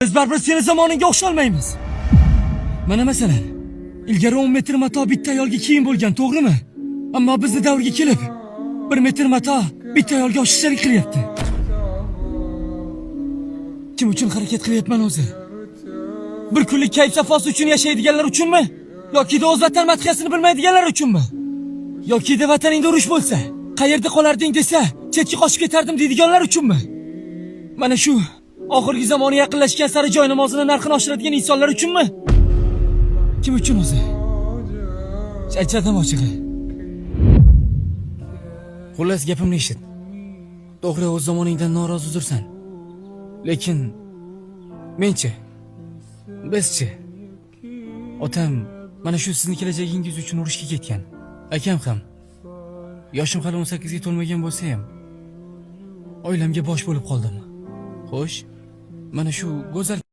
Biz baribir seni zamoningga o'xsholmaymiz. Mana masalan, ilgari 10 metr mato bitta ayolga kiyim bo'lgan, to'g'rimi? Ammo bizni davrga kelib 1 metr mato bitta ayolga oshiqchalik qilyapti. Kim uchun harakat qilyapman o'zi? Bir kunlik kayf safosi uchun yashaydiganlar uchunmi? Yoki o'z vatan madhiyasini bilmaydiganlar uchunmi? Yoki vataningda urush bo'lsa, qayerda qolarding desa, chetga qochib ketardim deydiganlar uchunmi? Mana shu oxirgi zamoni yaqinlashgan sari joy namozini narxini oshiradigan insonlar uchunmi? Kim uchun o'zi? Aytsadim ochig'i. Xullas gapimni eshit. To'g'ri, o'z zamoningdan norozi uzursan. Lekin menchi, bizchi. Otam mana shu sizning kelajagingiz uchun urushga ketgan. Akam ham. Yoshim hali 18 ga to'lmagan bo'lsa ham oilamga bosh bo'lib qoldim. Xo'sh, mana shu go'zal